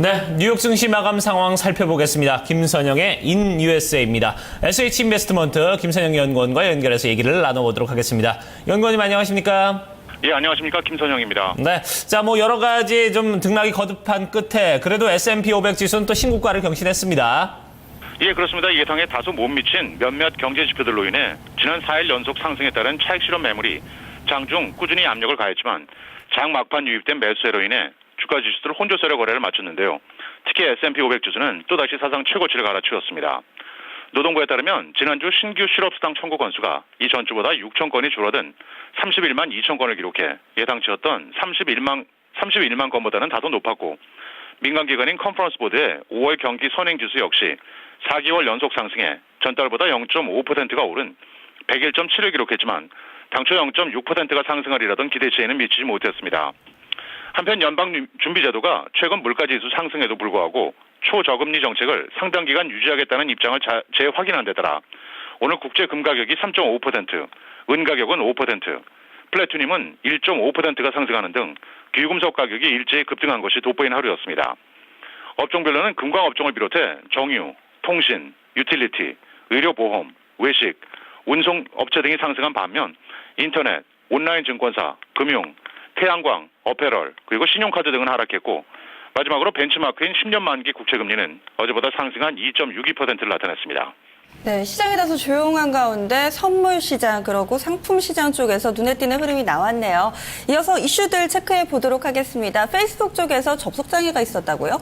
네, 뉴욕 증시 마감 상황 살펴보겠습니다. 김선영의 인USA입니다. SH인베스트먼트 김선영 연구원과 연결해서 얘기를 나눠보도록 하겠습니다. 연구원님 안녕하십니까? 예, 안녕하십니까. 김선영입니다. 네, 자, 여러 가지 좀 등락이 거듭한 끝에 그래도 S&P 500 지수는 또 신고가를 경신했습니다. 예, 그렇습니다. 예상에 다소 못 미친 몇몇 경제 지표들로 인해 지난 4일 연속 상승에 따른 차익 실현 매물이 장중 꾸준히 압력을 가했지만 장 막판 유입된 매수세로 인해 주가 지수들 혼조세로 거래를 마쳤는데요. 특히 S&P 500 지수는 또다시 사상 최고치를 갈아치웠습니다. 노동부에 따르면 지난주 신규 실업수당 청구 건수가 이전 주보다 6천 건이 줄어든 31만 2천 건을 기록해 예상치였던 31만 건보다는 다소 높았고, 민간기관인 컨퍼런스 보드의 5월 경기 선행지수 역시 4개월 연속 상승해 전달보다 0.5%가 오른 101.7을 기록했지만 당초 0.6%가 상승하리라던 기대치에는 미치지 못했습니다. 한편 연방준비제도가 최근 물가지수 상승에도 불구하고 초저금리 정책을 상당 기간 유지하겠다는 입장을 재확인한 데 따라 오늘 국제 금 가격이 3.5%, 은 가격은 5%, 플래티늄은 1.5%가 상승하는 등 귀금속 가격이 일제히 급등한 것이 돋보인 하루였습니다. 업종별로는 금광업종을 비롯해 정유, 통신, 유틸리티, 의료보험, 외식, 운송업체 등이 상승한 반면 인터넷, 온라인 증권사, 금융, 태양광, 어페럴, 그리고 신용카드 등은 하락했고, 마지막으로 벤치마크인 10년 만기 국채금리는 어제보다 상승한 2.62%를 나타냈습니다. 네, 시장이 다소 조용한 가운데 선물 시장 그리고 상품 시장 쪽에서 눈에 띄는 흐름이 나왔네요. 이어서 이슈들 체크해 보도록 하겠습니다. 페이스북 쪽에서 접속 장애가 있었다고요?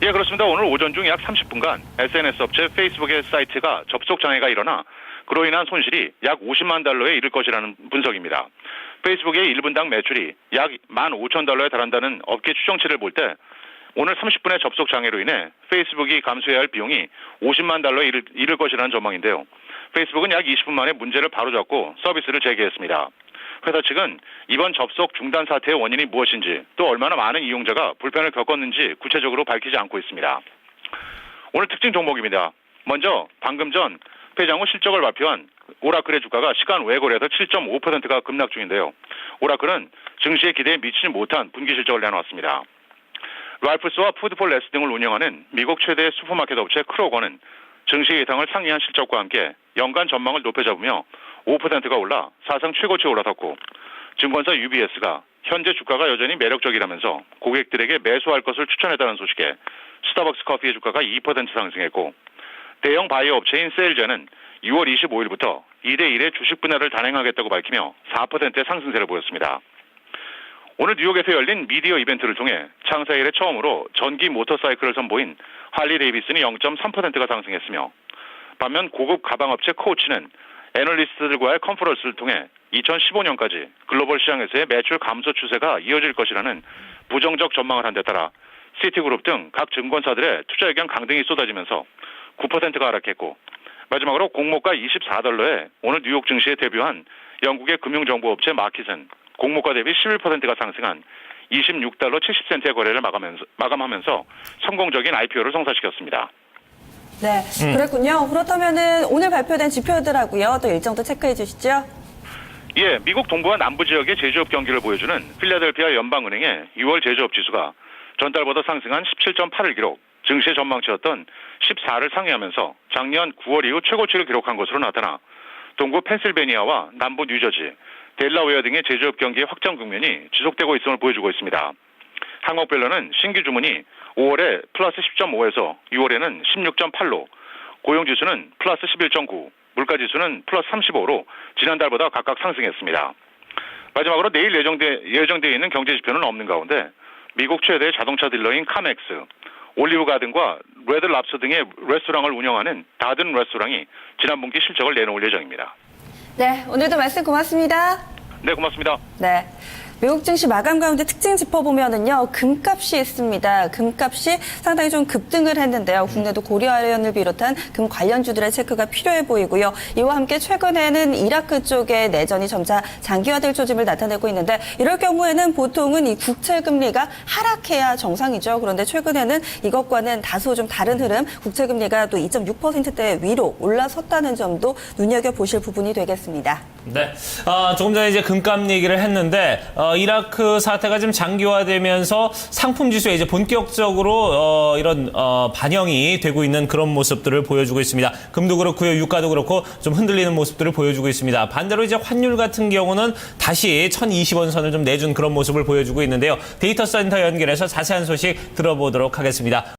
예, 그렇습니다. 오늘 오전 중 약 30분간 SNS 업체 페이스북의 사이트가 접속 장애가 일어나 그로 인한 손실이 약 50만 달러에 이를 것이라는 분석입니다. 페이스북의 1분당 매출이 약 15,000달러에 달한다는 업계 추정치를 볼 때 오늘 30분의 접속 장애로 인해 페이스북이 감수해야 할 비용이 50만 달러에 이를 것이라는 전망인데요. 페이스북은 약 20분 만에 문제를 바로잡고 서비스를 재개했습니다. 회사 측은 이번 접속 중단 사태의 원인이 무엇인지 또 얼마나 많은 이용자가 불편을 겪었는지 구체적으로 밝히지 않고 있습니다. 오늘 특징 종목입니다. 먼저 방금 전 회장 후 실적을 발표한 오라클의 주가가 시간 외 거래에서 7.5%가 급락 중인데요. 오라클은 증시의 기대에 미치지 못한 분기 실적을 내놓았습니다. 랄프스와 푸드폴레스 등을 운영하는 미국 최대 슈퍼마켓 업체 크로거는 증시 예상을 상회한 실적과 함께 연간 전망을 높여잡으며 5%가 올라 사상 최고치에 올라섰고, 증권사 UBS가 현재 주가가 여전히 매력적이라면서 고객들에게 매수할 것을 추천했다는 소식에 스타벅스 커피의 주가가 2% 상승했고, 대형 바이오 업체인 셀제는 6월 25일부터 2대1의 주식 분할을 단행하겠다고 밝히며 4%의 상승세를 보였습니다. 오늘 뉴욕에서 열린 미디어 이벤트를 통해 창사 이래 처음으로 전기 모터사이클을 선보인 할리 데이비슨이 0.3%가 상승했으며, 반면 고급 가방업체 코치는 애널리스트들과의 컨퍼런스를 통해 2015년까지 글로벌 시장에서의 매출 감소 추세가 이어질 것이라는 부정적 전망을 한 데 따라 시티그룹 등 각 증권사들의 투자 의견 강등이 쏟아지면서 9%가 하락했고, 마지막으로 공모가 24달러에 오늘 뉴욕 증시에 데뷔한 영국의 금융정보업체 마킷은 공모가 대비 11%가 상승한 26달러 70센트의 거래를 마감하면서 성공적인 IPO를 성사시켰습니다. 네, 그랬군요. 그렇다면은 오늘 발표된 지표들하고요, 또 일정도 체크해 주시죠. 예, 미국 동부와 남부 지역의 제조업 경기를 보여주는 필라델피아 연방은행의 6월 제조업 지수가 전달보다 상승한 17.8을 기록, 증시의 전망치였던 14를 상회하면서 작년 9월 이후 최고치를 기록한 것으로 나타나 동부 펜실베니아와 남부 뉴저지, 델라웨어 등의 제조업 경기의 확장 국면이 지속되고 있음을 보여주고 있습니다. 항목별로는 신규 주문이 5월에 플러스 10.5에서 6월에는 16.8로, 고용지수는 플러스 11.9, 물가지수는 플러스 35로 지난달보다 각각 상승했습니다. 마지막으로 내일 예정되어 있는 경제지표는 없는 가운데 미국 최대 자동차 딜러인 카맥스, 올리브가든과 레드랍스 등의 레스토랑을 운영하는 다든 레스토랑이 지난 분기 실적을 내놓을 예정입니다. 네, 오늘도 말씀 고맙습니다. 네, 고맙습니다. 네. 미국 증시 마감 가운데 특징 짚어보면은요, 금값이 있습니다. 금값이 상당히 좀 급등을 했는데요. 국내도 고려아연을 비롯한 금 관련주들의 체크가 필요해 보이고요. 이와 함께 최근에는 이라크 쪽의 내전이 점차 장기화될 조짐을 나타내고 있는데, 이럴 경우에는 보통은 이 국채 금리가 하락해야 정상이죠. 그런데 최근에는 이것과는 다소 좀 다른 흐름, 국채 금리가 또 2.6%대 위로 올라섰다는 점도 눈여겨보실 부분이 되겠습니다. 네. 조금 전에 이제 금값 얘기를 했는데, 이라크 사태가 좀 장기화되면서 상품 지수에 이제 본격적으로, 이런, 반영이 되고 있는 그런 모습들을 보여주고 있습니다. 금도 그렇고요, 유가도 그렇고 좀 흔들리는 모습들을 보여주고 있습니다. 반대로 이제 환율 같은 경우는 다시 1,020원 선을 좀 내준 그런 모습을 보여주고 있는데요. 데이터 센터 연결해서 자세한 소식 들어보도록 하겠습니다.